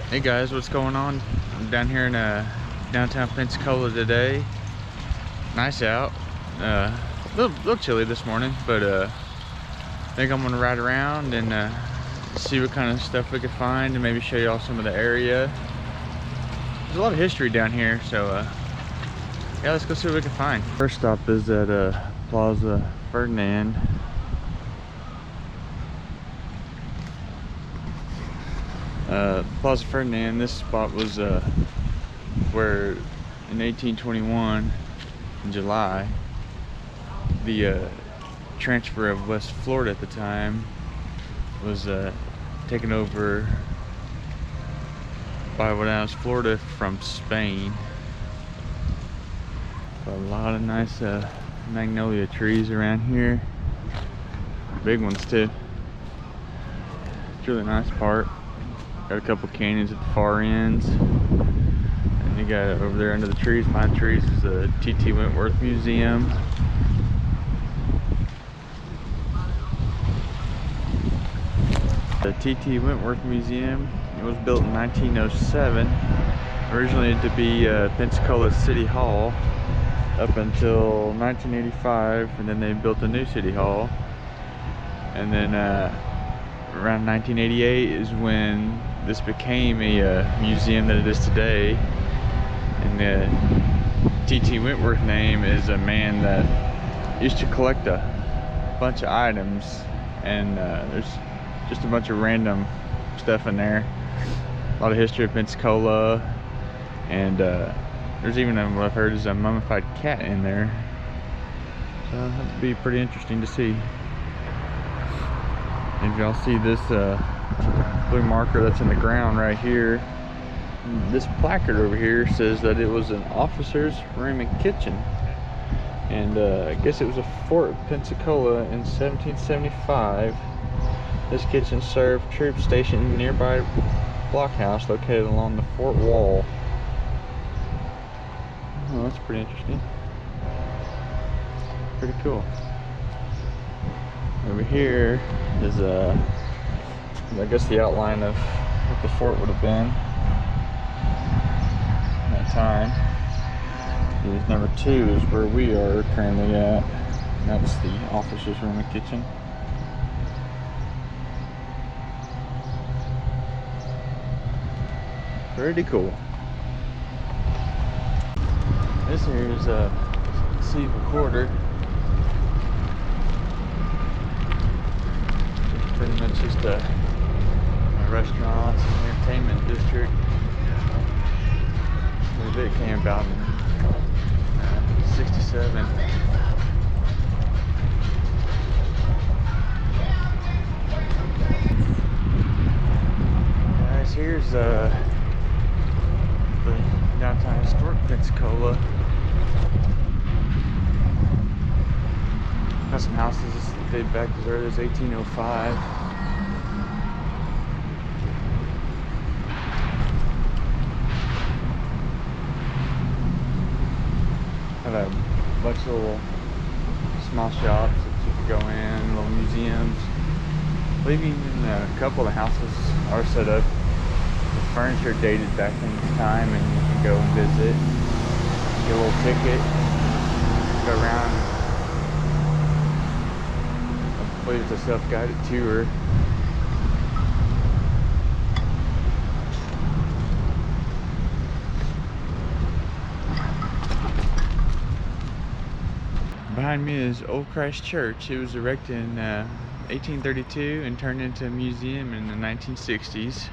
Hey guys, what's going on? I'm down here in downtown Pensacola today. Nice out. Little chilly this morning, but I think I'm gonna ride around and see what kind of stuff we could find and maybe show you all some of the area. There's a lot of history down here, so yeah, let's go see what we can find. First stop is at Plaza Ferdinand. Plaza Ferdinand, this spot was where in 1821 in July the transfer of West Florida at the time was taken over by what now is Florida from Spain. So a lot of nice magnolia trees around here, big ones too. It's a really nice part. Got a couple canyons at the far ends, and you got over there under the trees, pine trees, is the T.T. Wentworth Museum. The T.T. Wentworth Museum, it was built in 1907, originally to be Pensacola City Hall up until 1985, and then they built a new City Hall, and then around 1988 is when this became a museum that it is today. And the T.T. Wentworth name is a man that used to collect a bunch of items, and there's just a bunch of random stuff in there. A lot of history of Pensacola, and there's even what I've heard is a mummified cat in there, so that'd be pretty interesting to see. If y'all see this blue marker that's in the ground right here, this placard over here says that it was an officer's room and kitchen, and I guess it was a fort of Pensacola in 1775. This kitchen served troops stationed in nearby blockhouse located along the fort wall. Oh, that's pretty interesting. Pretty cool. Over here is I guess the outline of what the fort would have been at that time. Here's number 2 is where we are currently at. That's the officer's room and kitchen. Pretty cool. This here is a Seville Quarter. Pretty much just a restaurants and entertainment district. I believe it came about in 67. Guys, here's the downtown historic Pensacola. Got some houses that date back as early as 1805. Have a bunch of little small shops that you can go in, little museums. I believe even a couple of the houses are set up with furniture dated back in this time, and you can go and visit, get a little ticket, go around. I believe it's a self-guided tour. Behind me is Old Christchurch. It was erected in 1832 and turned into a museum in the 1960s.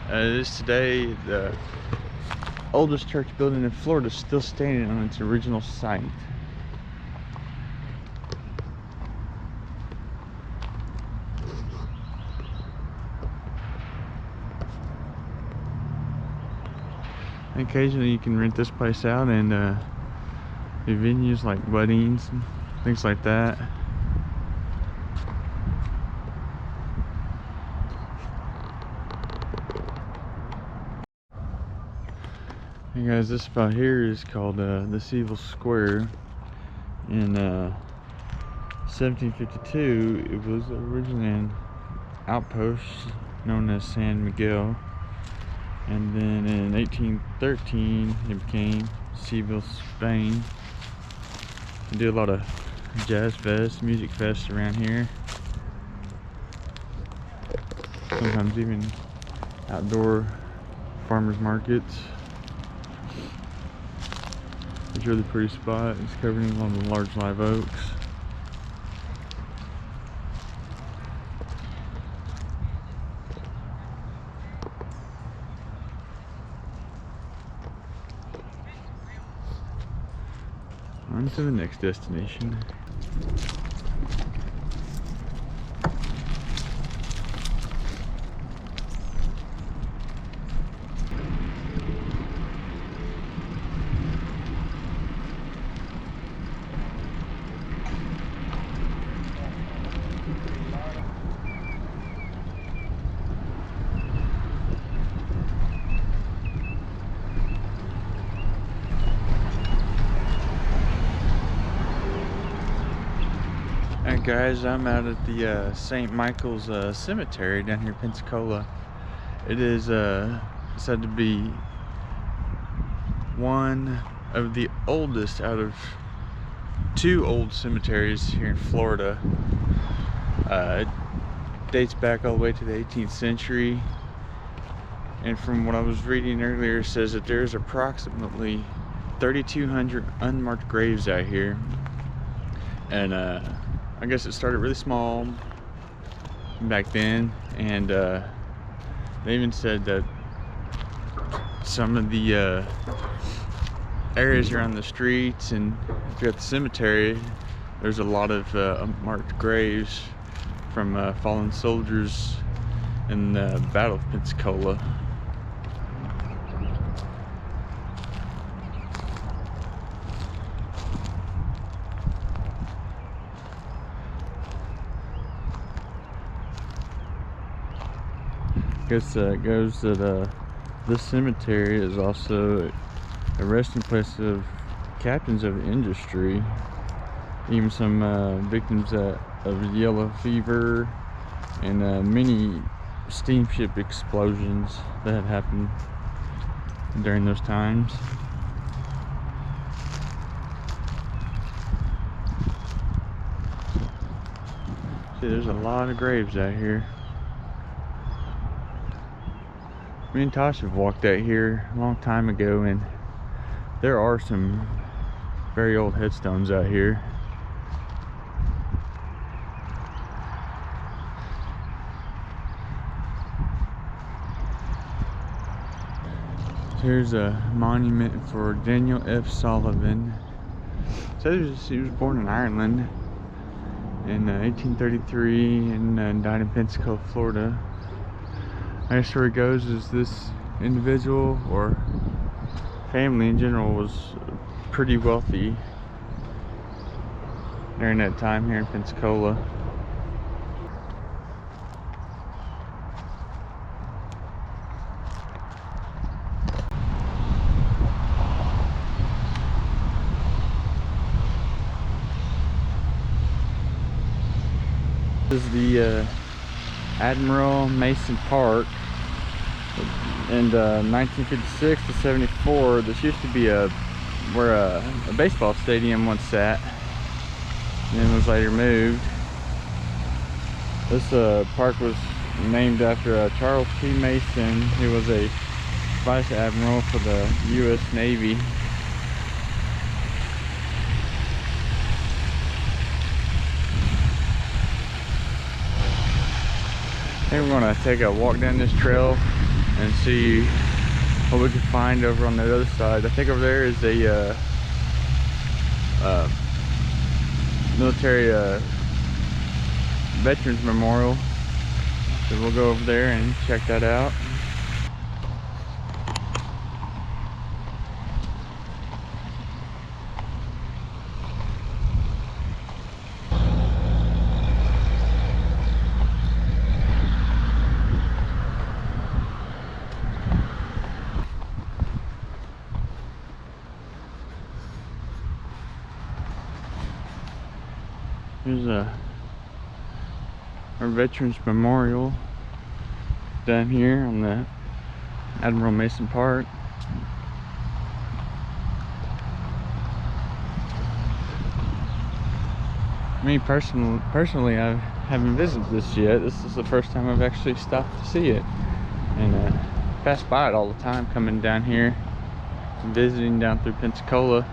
It is today the oldest church building in Florida, still standing on its original site. Occasionally you can rent this place out and do venues like weddings and things like that. Hey guys, this spot here is called the Seville Square. In 1752, it was originally an outpost known as San Miguel. And then in 1813, it became Seville, Spain. They do a lot of jazz fest, music fest around here. Sometimes even outdoor farmers markets. It's a really pretty spot. It's covered in one of the large live oaks. On to the next destination. Alright guys, I'm out at the St. Michael's Cemetery down here in Pensacola. It is said to be one of the oldest out of two old cemeteries here in Florida. It dates back all the way to the 18th century. And from what I was reading earlier, it says that there's approximately 3,200 unmarked graves out here. And I guess it started really small back then, and they even said that some of the areas around the streets and throughout the cemetery, there's a lot of unmarked graves from fallen soldiers in the Battle of Pensacola. I guess it goes that this cemetery is also a resting place of captains of the industry, even some victims of yellow fever and many steamship explosions that had happened during those times. See, there's a lot of graves out here. Me and Tosh have walked out here a long time ago, and there are some very old headstones out here. Here's a monument for Daniel F. Sullivan. It says he was born in Ireland in 1833 and died in Pensacola, Florida. I guess where it goes is this individual or family in general was pretty wealthy during that time here in Pensacola. This is the Admiral Mason Park. In 1956 to 74, this used to be where a baseball stadium once sat, and then was later moved. This park was named after Charles P. Mason, who was a vice admiral for the U.S. Navy. I think we're going to take a walk down this trail and see what we can find over on the other side. I think over there is a military veterans memorial, so we'll go over there and check that out. Here's our Veterans Memorial down here on the Admiral Mason Park. Me personally, I haven't visited this yet. This is the first time I've actually stopped to see it, and pass by it all the time, coming down here and visiting down through Pensacola.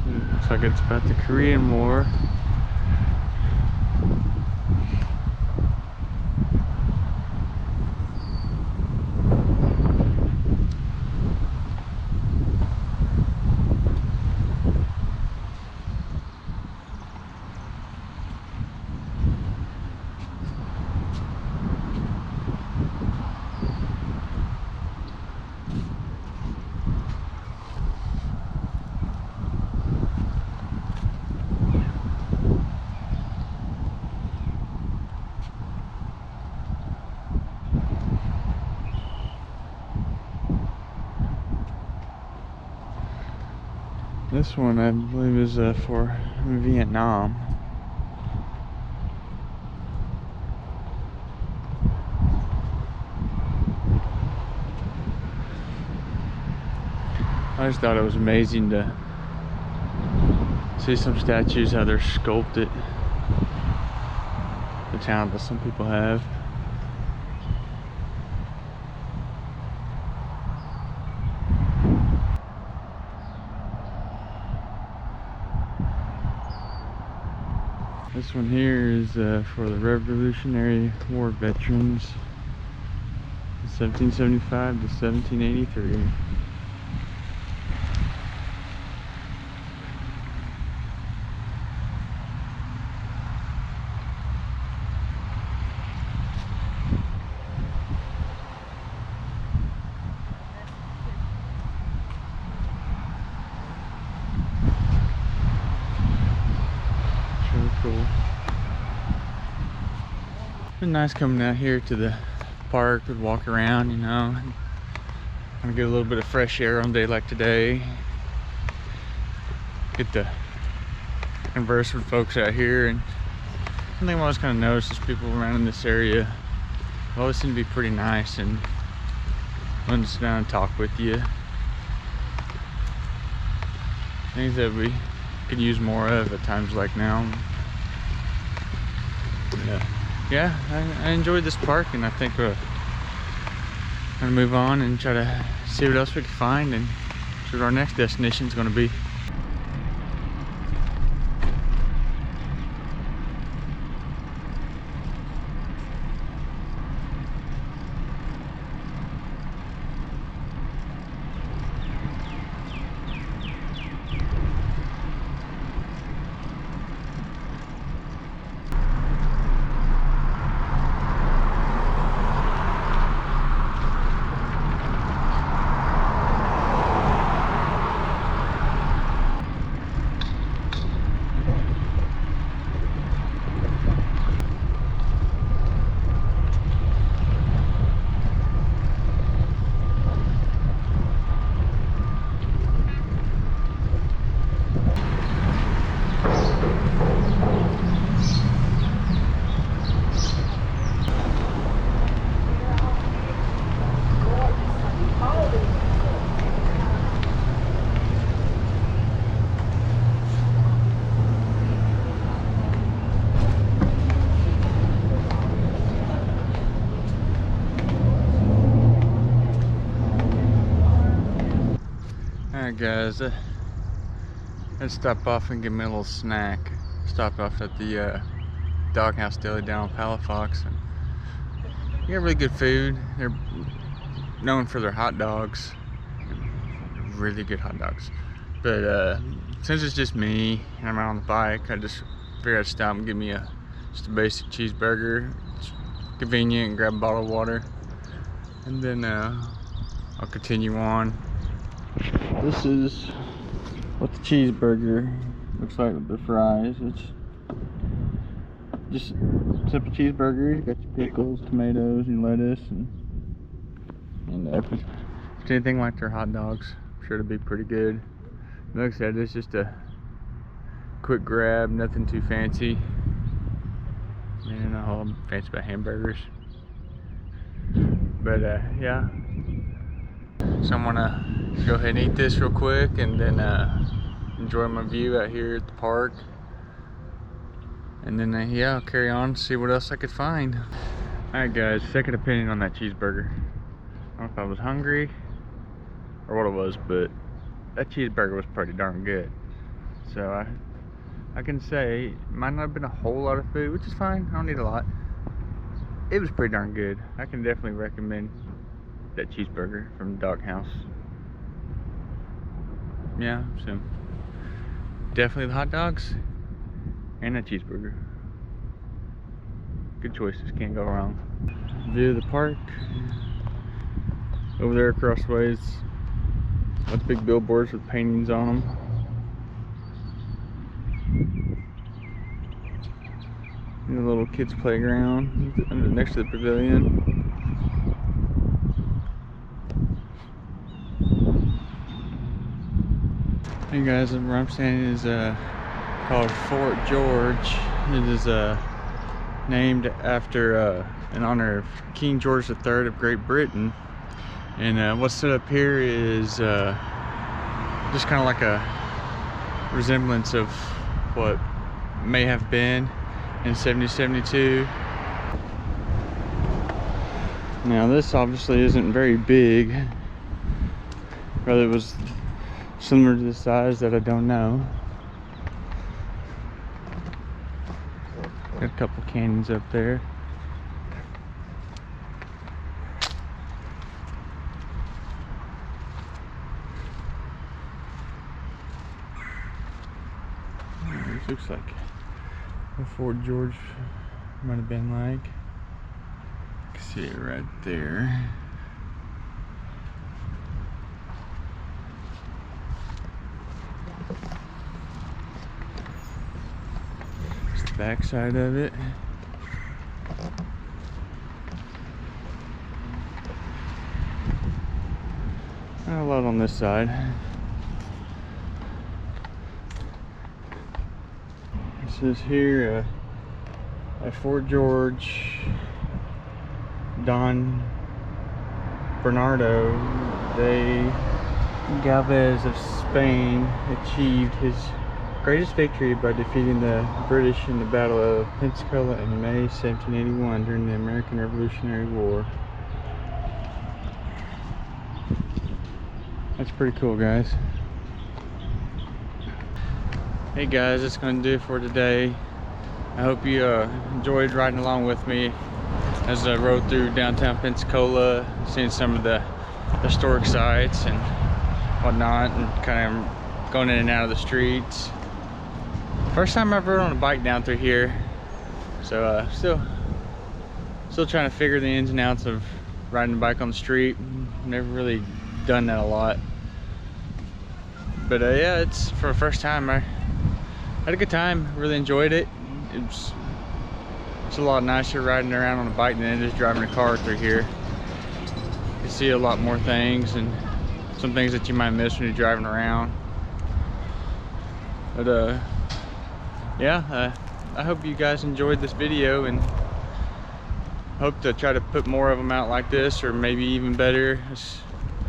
So it looks like it's about the Korean War. This one, I believe, is for Vietnam. I just thought it was amazing to see some statues, how they're sculpted, the talent that some people have. This one here is for the Revolutionary War veterans, 1775 to 1783. Cool. Been nice coming out here to the park and walk around, you know, and get a little bit of fresh air on a day like today. Get to converse with folks out here, and one thing I've always kind of noticed is people around in this area always seem to be pretty nice and willing to sit down and talk with you. Things that we could use more of at times like now. Yeah, I enjoyed this park, and I think we're gonna move on and try to see what else we can find and see what our next destination is gonna be. Alright guys, let's stop off and get me a little snack. Stopped off at the Doghouse Deli down in Palafox, and you got really good food. They're known for their hot dogs, really good hot dogs. But since it's just me and I'm out on the bike, I just figured I'd stop and give me just a basic cheeseburger. It's convenient, and grab a bottle of water, and then I'll continue on. This is what the cheeseburger looks like with the fries. It's just a simple cheeseburger. You got your pickles, tomatoes, and lettuce, and if it's anything like their hot dogs, I'm sure it'll be pretty good. Like I said, it's just a quick grab, nothing too fancy. And all I'm fancy about hamburgers. But yeah. So I'm gonna go ahead and eat this real quick and then enjoy my view out here at the park. And then yeah, I'll carry on, see what else I could find. Alright guys, second opinion on that cheeseburger. I don't know if I was hungry or what it was, but that cheeseburger was pretty darn good. So I can say it might not have been a whole lot of food, which is fine. I don't need a lot. It was pretty darn good. I can definitely recommend that cheeseburger from the Doghouse. Yeah, so definitely the hot dogs and that cheeseburger. Good choices, can't go wrong. View of the park. Over there across the ways, lots of big billboards with paintings on them. And a little kids playground next to the pavilion. Hey guys, where I'm standing is called Fort George. It is named after in honor of King George III of Great Britain. And what's set up here is just kind of like a resemblance of what may have been in 1772. Now this obviously isn't very big. Whether it was similar to the size, that I don't know. Got a couple canyons up there. This looks like what Fort George might have been like. You can see it right there. It's the back side of it. Not a lot on this side. It says here at Fort George, Don Bernardo de Galvez of Spain achieved his greatest victory by defeating the British in the Battle of Pensacola in May 1781 during the American Revolutionary War. That's pretty cool, guys. Hey guys, that's going to do it for today. I hope you enjoyed riding along with me as I rode through downtown Pensacola, seeing some of the historic sites and whatnot, and kind of going in and out of the streets. First time I've rode on a bike down through here, so still trying to figure the ins and outs of riding a bike on the street. Never really done that a lot, but yeah, it's for the first time. I had a good time, really enjoyed it. It's a lot nicer riding around on a bike than it is driving a car through here. You see a lot more things and some things that you might miss when you're driving around. But yeah, I hope you guys enjoyed this video, and hope to try to put more of them out like this, or maybe even better.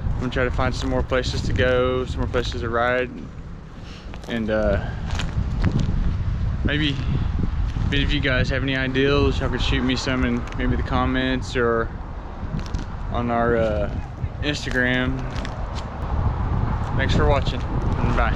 I'm gonna try to find some more places to go, some more places to ride, and maybe if you guys have any ideas, y'all could shoot me some in maybe the comments or on our Instagram. Thanks for watching, and bye.